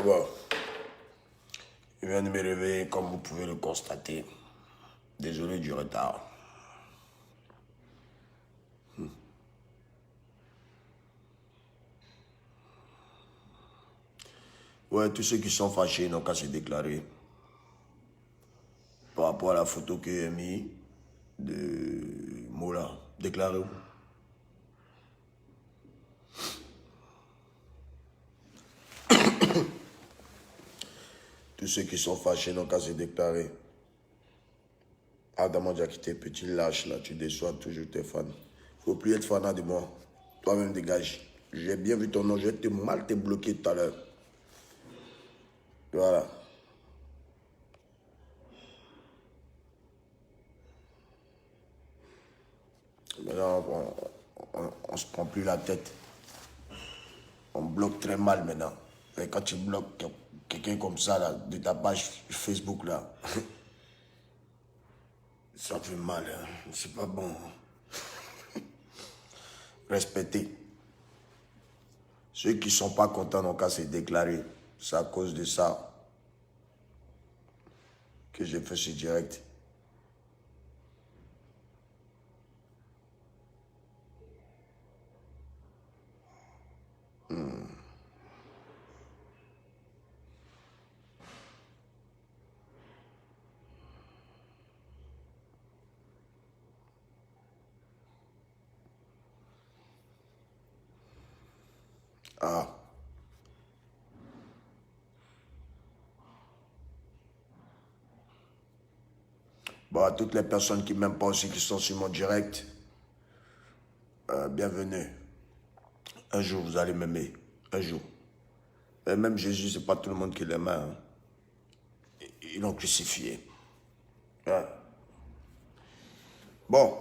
Comment? Je viens de me réveiller, comme vous pouvez le constater. Désolé du retard. Ouais, tous ceux qui sont fâchés n'ont qu'à se déclarer. Par rapport à la photo que j'ai mis de Mola. Déclarez-vous. Tous ceux qui sont fâchés n'ont qu'à se déclarer. Adam Diakité, petit lâche là, tu déçois toujours tes fans. Faut plus être fanat de moi. Toi-même dégage. J'ai bien vu ton nom, je vais te mal te bloquer tout à l'heure. Voilà. Maintenant, on se prend plus la tête. On bloque très mal maintenant. Et quand tu bloques quelqu'un comme ça, là, de ta page Facebook, là, ça fait mal. Hein. C'est pas bon. Respectez. Ceux qui ne sont pas contents n'ont qu'à se déclarer. C'est à cause de ça que j'ai fait ce direct. Ah. Bon, à toutes les personnes qui ne m'aiment pas aussi, qui sont sur mon direct, bienvenue. Un jour, vous allez m'aimer. Un jour. Et même Jésus, ce n'est pas tout le monde qui l'aime. Hein. Ils l'ont crucifié. Ouais. Bon.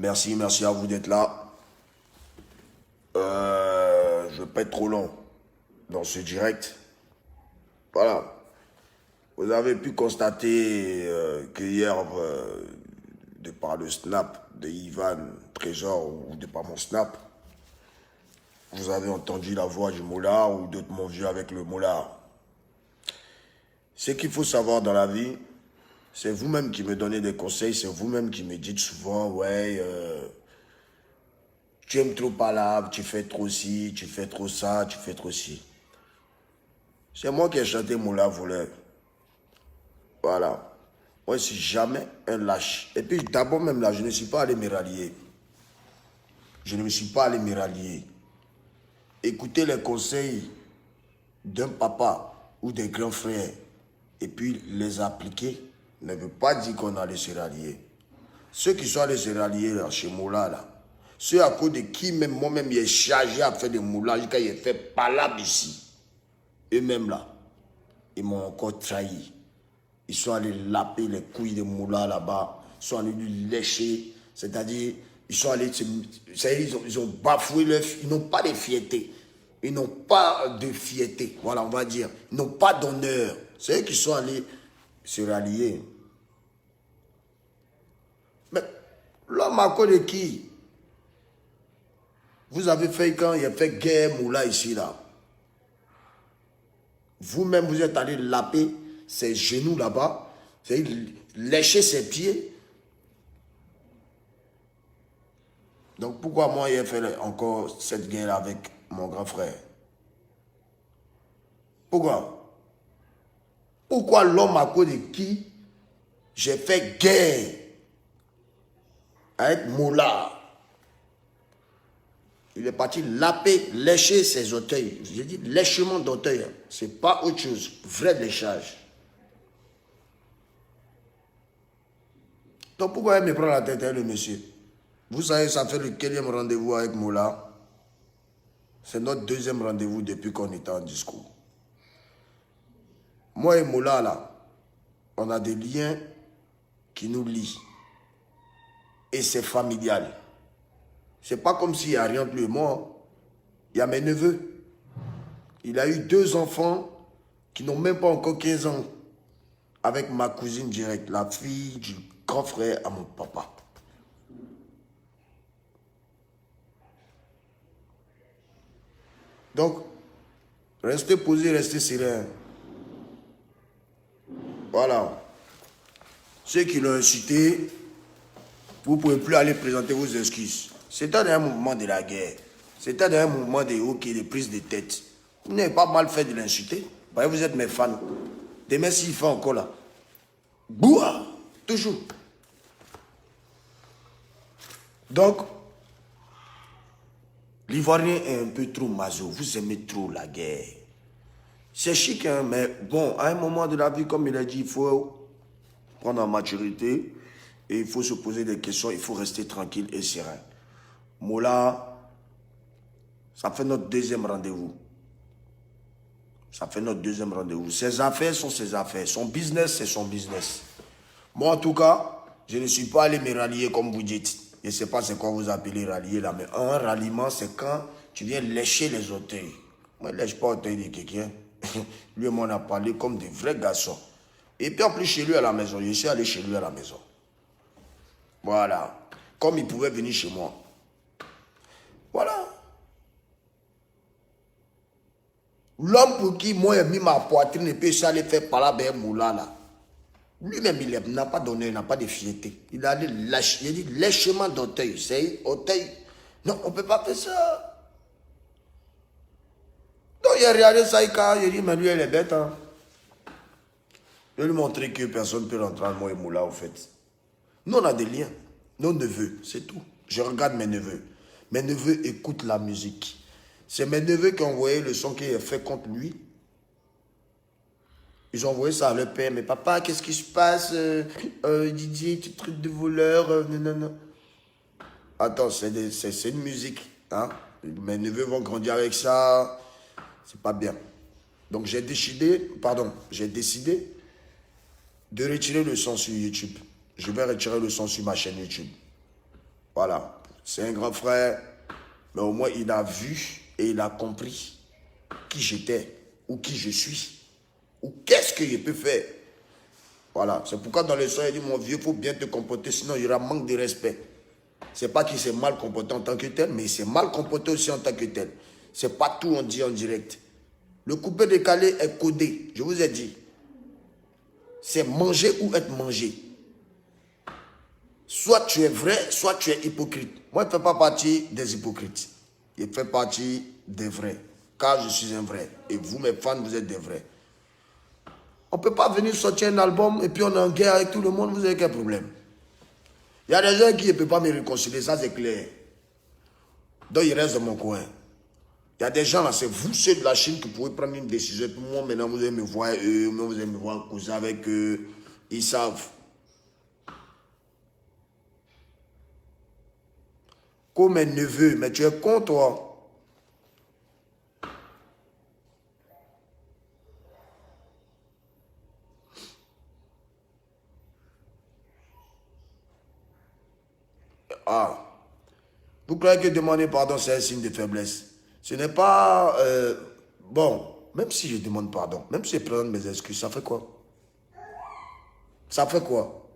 Merci à vous d'être là. Je ne vais pas être trop long dans ce direct. Voilà. Vous avez pu constater que hier, de par le snap de Ivan Trésor ou de par mon snap, vous avez entendu la voix du moulard ou d'autres m'ont vu avec le moulard. Ce qu'il faut savoir dans la vie, c'est vous-même qui me donnez des conseils, c'est vous-même qui me dites souvent, ouais, tu aimes trop parler, tu fais trop ci, tu fais trop ça, tu fais trop ci. C'est moi qui ai chanté Moula voleur. Voilà. Moi, je ne suis jamais un lâche. Et puis, d'abord même là, je ne suis pas allé me rallier. Je ne me suis pas allé me rallier. Écouter les conseils d'un papa ou des grands frères et puis les appliquer ne veut pas dire qu'on allait se rallier. Ceux qui sont allés se rallier là, chez Moula, là, ceux à cause de qui même moi-même il est chargé à faire des moulages, quand il est fait palabre ici, eux-mêmes là, ils m'ont encore trahi. Ils sont allés laper les couilles de Moula là-bas, ils sont allés lui lécher, c'est-à-dire, ils sont allés, ils ont bafoué leur, ils n'ont pas de fierté. Ils n'ont pas de fierté, voilà, on va dire. Ils n'ont pas d'honneur. C'est eux qui sont allés se rallier. Mais l'homme à cause de qui? Vous avez fait quand il a fait guerre Moula ici, là. Vous-même, vous êtes allé laper ses genoux là-bas, lécher ses pieds. Donc pourquoi moi, il a fait encore cette guerre avec mon grand frère? Pourquoi? Pourquoi l'homme à cause de qui j'ai fait guerre avec Moula? Il est parti laper, lécher ses orteils. J'ai dit lèchement d'orteils. Ce n'est pas autre chose. Vrai léchage. Donc pourquoi il me prend la tête, le monsieur? Vous savez, ça fait le quatrième rendez-vous avec Moula. C'est notre deuxième rendez-vous depuis qu'on était en discours. Moi et Moula, là, on a des liens qui nous lient. Et c'est familial. C'est pas comme s'il n'y a rien plus. Moi, il y a mes neveux. Il a eu 2 enfants qui n'ont même pas encore 15 ans. Avec ma cousine directe, la fille du grand frère à mon papa. Donc, Restez posé, restez serein. Voilà. Ceux qui l'ont incité, vous ne pouvez plus aller présenter vos excuses. C'était un mouvement de la guerre. C'était un mouvement de prise de tête. Vous n'avez pas mal fait de l'insulter. Vous êtes mes fans. Demain, s'il fait encore là. Boua! Toujours. Donc, l'Ivoirien est un peu trop maso. Vous aimez trop la guerre. C'est chic, hein, mais bon, à un moment de la vie, comme il a dit, il faut prendre en maturité et il faut se poser des questions, il faut rester tranquille et serein. Mola, ça fait notre deuxième rendez-vous. Ça fait notre deuxième rendez-vous. Ses affaires sont ses affaires. Son business, c'est son business. Moi, en tout cas, je ne suis pas allé me rallier comme vous dites. Je ne sais pas c'est quoi vous appelez rallier là, mais un ralliement, c'est quand tu viens lécher les orteils. Moi, je ne lèche pas l'orteil de quelqu'un. Lui et moi, on a parlé comme des vrais garçons. Et puis en plus, chez lui à la maison, je suis allé chez lui à la maison. Voilà. Comme il pouvait venir chez moi. Voilà. L'homme pour qui moi j'ai mis ma poitrine et puis aller faire par là, ben moula là. Lui-même, il n'a pas donné, il n'a pas de fierté. Il a allé lâcher, il a dit lèchement d'orteil. C'est orteil. Non, on ne peut pas faire ça. Donc il a regardé ça, il a dit, mais lui, elle est bête. Hein. Je vais lui montrer que personne ne peut rentrer en moi et moula, au fait. Nous, on a des liens. Nos neveux, c'est tout. Je regarde mes neveux. Mes neveux écoutent la musique. C'est mes neveux qui ont envoyé le son qu'il a fait contre lui. Ils ont envoyé ça à leur père. Mais papa, qu'est-ce qui se passe? Didier, tu traites de voleur. Non. Attends, c'est une musique. Hein? Mes neveux vont grandir avec ça. C'est pas bien. Donc j'ai décidé de retirer le son sur YouTube. Je vais retirer le son sur ma chaîne YouTube. Voilà. C'est un grand frère. Mais au moins, il a vu et il a compris qui j'étais ou qui je suis. Ou qu'est-ce que je peux faire. Voilà. C'est pourquoi dans le son, il dit, mon vieux, il faut bien te comporter, sinon il y aura manque de respect. C'est pas qu'il s'est mal comporté en tant que tel, mais il s'est mal comporté aussi en tant que tel. C'est pas tout on dit en direct. Le coupé décalé est codé, je vous ai dit. C'est manger ou être mangé. Soit tu es vrai, soit tu es hypocrite. Moi, je ne fais pas partie des hypocrites. Je fais partie des vrais. Car je suis un vrai. Et vous, mes fans, vous êtes des vrais. On ne peut pas venir sortir un album et puis on est en guerre avec tout le monde. Vous avez quel problème? Il y a des gens qui ne peuvent pas me réconcilier, ça c'est clair. Donc il reste dans mon coin. Il y a des gens là, c'est vous ceux de la Chine qui pouvez prendre une décision. Puis moi maintenant vous allez me voir eux, vous allez me voir causer avec eux. Ils savent. Comme mes neveux, mais tu es con toi. Ah. Vous croyez que demander pardon c'est un signe de faiblesse? Ce n'est pas... bon, même si je demande pardon, même si je présente mes excuses, ça fait quoi? Ça fait quoi?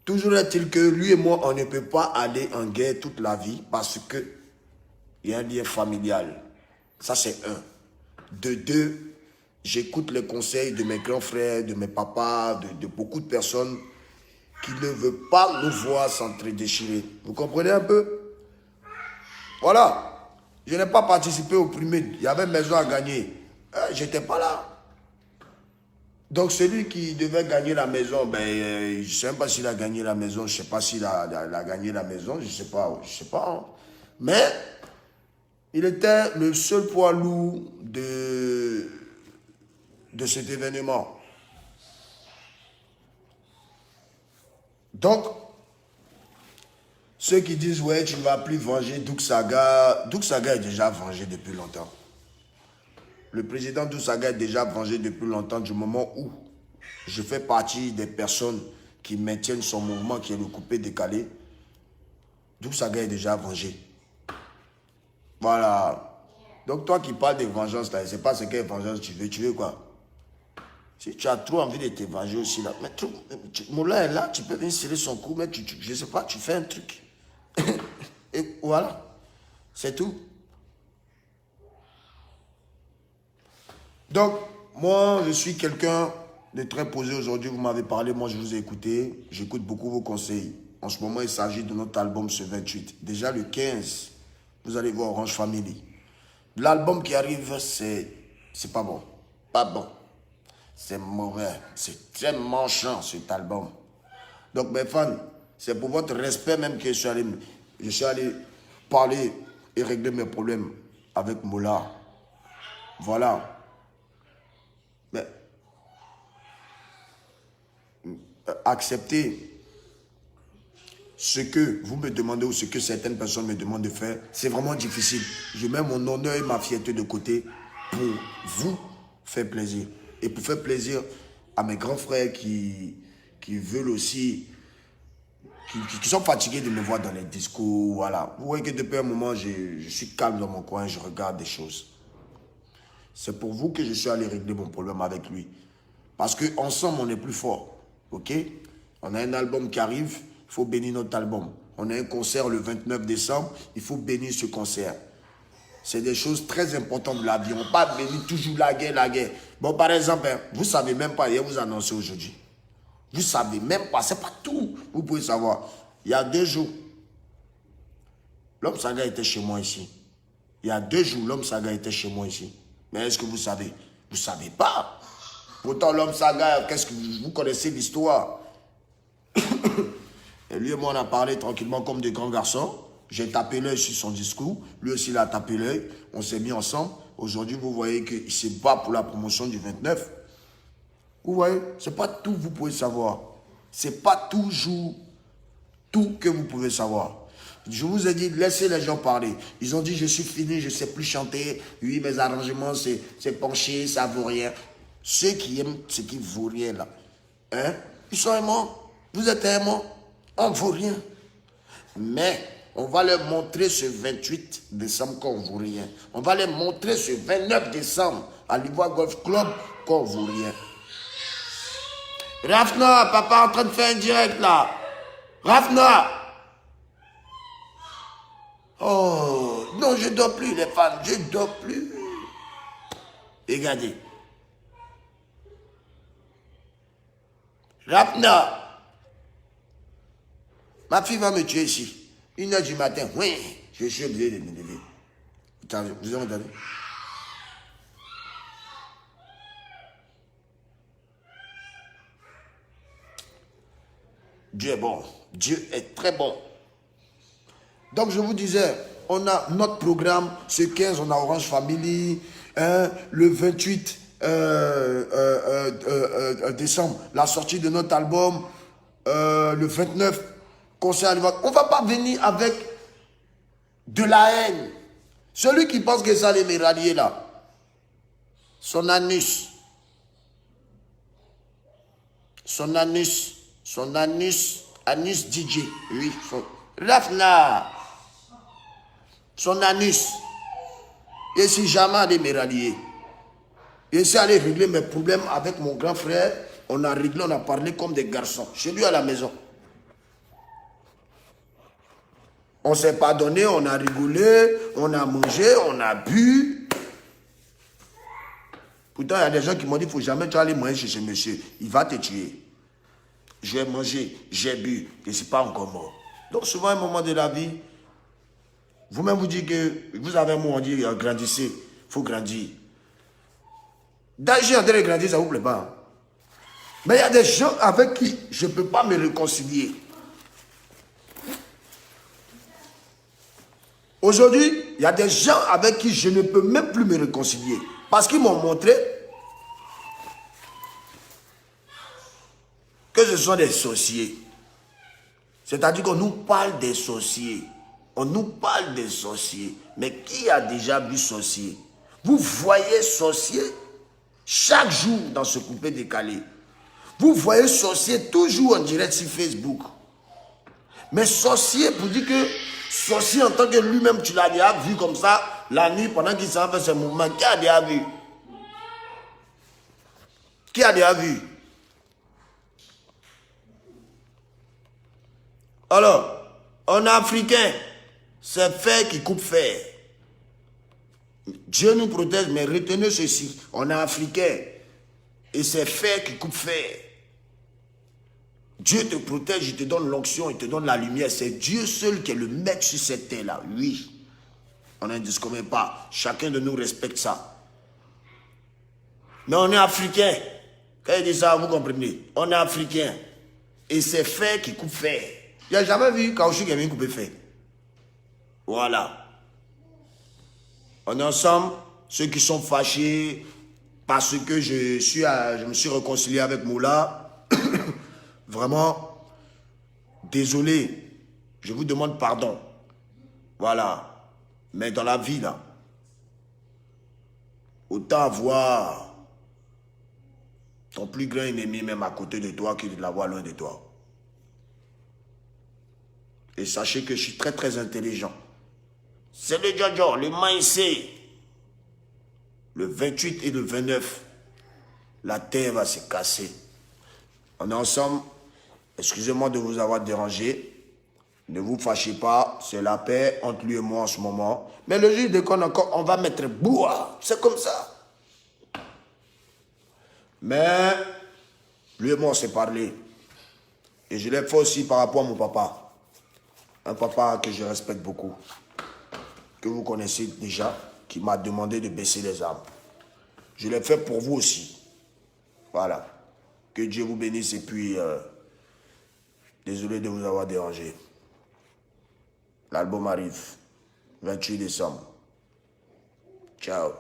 Toujours est-il que lui et moi, on ne peut pas aller en guerre toute la vie parce que il y a un lien familial. Ça, c'est un. De deux, j'écoute les conseils de mes grands frères, de mes papas, de beaucoup de personnes qui ne veulent pas nous voir s'entre-déchirer. Vous comprenez un peu? Voilà. Je n'ai pas participé au premier. Il y avait maison à gagner. Je n'étais pas là. Donc celui qui devait gagner la maison, ben, je ne sais même pas s'il a gagné la maison. Je ne sais pas s'il a gagné la maison. Je ne sais pas. Je sais pas. Hein. Mais il était le seul poids lourd de cet événement. Donc, ceux qui disent, ouais, tu ne vas plus venger Douk Saga est déjà vengé depuis longtemps. Le président Douk Saga est déjà vengé depuis longtemps du moment où je fais partie des personnes qui maintiennent son mouvement, qui est le coupé décalé. Douk Saga est déjà vengé. Voilà. Donc toi qui parles de vengeance, là, je ne sais pas ce qu'est vengeance, tu veux quoi? Si tu as trop envie de te venger aussi, là, mais Moula est là, tu peux venir serrer son cou, mais je ne sais pas, tu fais un truc. Et voilà, c'est tout. Donc, moi, je suis quelqu'un de très posé aujourd'hui. Vous m'avez parlé, moi, je vous ai écouté. J'écoute beaucoup vos conseils. En ce moment, il s'agit de notre album ce 28. Déjà, le 15, vous allez voir Orange Family. L'album qui arrive, c'est pas bon. Pas bon. C'est mauvais. C'est très manchant, cet album. Donc, mes fans, c'est pour votre respect même que je suis allé parler et régler mes problèmes avec Mola. Voilà. Mais accepter ce que vous me demandez ou ce que certaines personnes me demandent de faire, c'est vraiment difficile. Je mets mon honneur et ma fierté de côté pour vous faire plaisir. Et pour faire plaisir à mes grands frères qui veulent aussi, qui sont fatigués de me voir dans les discours. Voilà. Vous voyez que depuis un moment, je suis calme dans mon coin, je regarde des choses. C'est pour vous que je suis allé régler mon problème avec lui. Parce qu'ensemble, on est plus fort. OK? On a un album qui arrive, il faut bénir notre album. On a un concert le 29 décembre, il faut bénir ce concert. C'est des choses très importantes de la vie. On ne peut pas bénir toujours la guerre, la guerre. Bon, par exemple, hein, vous ne savez même pas, hier vous annoncez aujourd'hui. Vous ne savez même pas, ce n'est pas tout. Vous pouvez savoir. Il y a 2 jours, l'homme Saga était chez moi ici. Il y a 2 jours, l'homme Saga était chez moi ici. Mais est-ce que vous savez? Vous ne savez pas. Pourtant, l'homme Saga, qu'est-ce que vous connaissez l'histoire? Et lui et moi, on a parlé tranquillement comme des grands garçons. J'ai tapé l'œil sur son discours. Lui aussi, il a tapé l'œil. On s'est mis ensemble. Aujourd'hui, vous voyez qu'il se bat pour la promotion du 29. Vous voyez, ce n'est pas tout que vous pouvez savoir. Ce n'est pas toujours tout que vous pouvez savoir. Je vous ai dit, laissez les gens parler. Ils ont dit, je suis fini, je ne sais plus chanter. Oui, mes arrangements, c'est penché, ça ne vaut rien. Ceux qui aiment ce qui ne vaut rien, là, hein, ils sont aimants. Vous êtes aimants. On ne vaut rien. Mais on va leur montrer ce 28 décembre qu'on ne vaut rien. On va leur montrer ce 29 décembre à l'Ivoire Golf Club qu'on ne vaut rien. Rafna, papa est en train de faire un direct là. Rafna. Oh, non, je ne dors plus les fans, je ne dors plus. Regardez. Rafna. Ma fille va me tuer ici. 1h du matin, oui, je suis obligé de me lever. Vous avez entendu? Dieu est bon. Dieu est très bon. Donc, je vous disais, on a notre programme. Ce 15, on a Orange Family. Le 28 décembre, la sortie de notre album. Le 29, concert à l'Ivoire. On ne va pas venir avec de la haine. Celui qui pense que ça allait me rallier là, son anus. Anus DJ, oui. Rafna, son anus. Et si jamais allait me rallier, et si allait régler mes problèmes avec mon grand frère, on a réglé, on a parlé comme des garçons, chez lui à la maison. On s'est pardonné, on a rigolé, on a mangé, on a bu. Pourtant, il y a des gens qui m'ont dit, il ne faut jamais aller manger chez ce monsieur. Il va te tuer. J'ai mangé, j'ai bu, je ne suis pas encore mort. Donc souvent, à un moment de la vie, vous-même vous dites que vous avez un mot, on dit, grandissez, il faut grandir. D'agir en train de grandir, ça ne vous plaît pas. Mais il y a des gens avec qui je ne peux pas me réconcilier. Aujourd'hui, il y a des gens avec qui je ne peux même plus me réconcilier. Parce qu'ils m'ont montré que ce sont des sorciers. C'est-à-dire qu'on nous parle des sorciers. On nous parle des sorciers. Mais qui a déjà vu sorcier? Vous voyez sorcier chaque jour dans ce coupé décalé. Vous voyez sorcier toujours en direct sur Facebook. Mais sorcier, pour dire que sorcier en tant que lui-même, tu l'as déjà vu comme ça, la nuit, pendant qu'il s'en fait ce mouvement, qui a déjà vu? Qui a déjà vu? Alors, en africain, c'est fer qui coupe fer. Dieu nous protège, mais retenez ceci. On est africain. Et c'est fer qui coupe fer. Dieu te protège, il te donne l'onction, il te donne la lumière. C'est Dieu seul qui est le maître sur cette terre-là. Oui. On ne discommet pas. Chacun de nous respecte ça. Mais on est africain. Quand il dit ça, vous comprenez. On est africain. Et c'est fer qui coupe fer. Il n'y a jamais vu caoutchouc qui vient couper fer. Voilà. On est ensemble. Ceux qui sont fâchés parce que je me suis réconcilié avec Moula. Vraiment, désolé. Je vous demande pardon. Voilà. Mais dans la vie, là, autant avoir ton plus grand ennemi même à côté de toi que de l'avoir loin de toi. Et sachez que je suis très très intelligent. C'est le Jojo, le Maïsé. Le 28 et le 29, la terre va se casser. On est ensemble. Excusez-moi de vous avoir dérangé. Ne vous fâchez pas. C'est la paix entre lui et moi en ce moment. Mais le jour de qu'on encore, on va mettre bois. C'est comme ça. Mais lui et moi, on s'est parlé. Et je l'ai fait aussi par rapport à mon papa. Un papa que je respecte beaucoup. Que vous connaissez déjà. Qui m'a demandé de baisser les armes. Je l'ai fait pour vous aussi. Voilà. Que Dieu vous bénisse et puis... désolé de vous avoir dérangé. L'album arrive. 28 décembre. Ciao.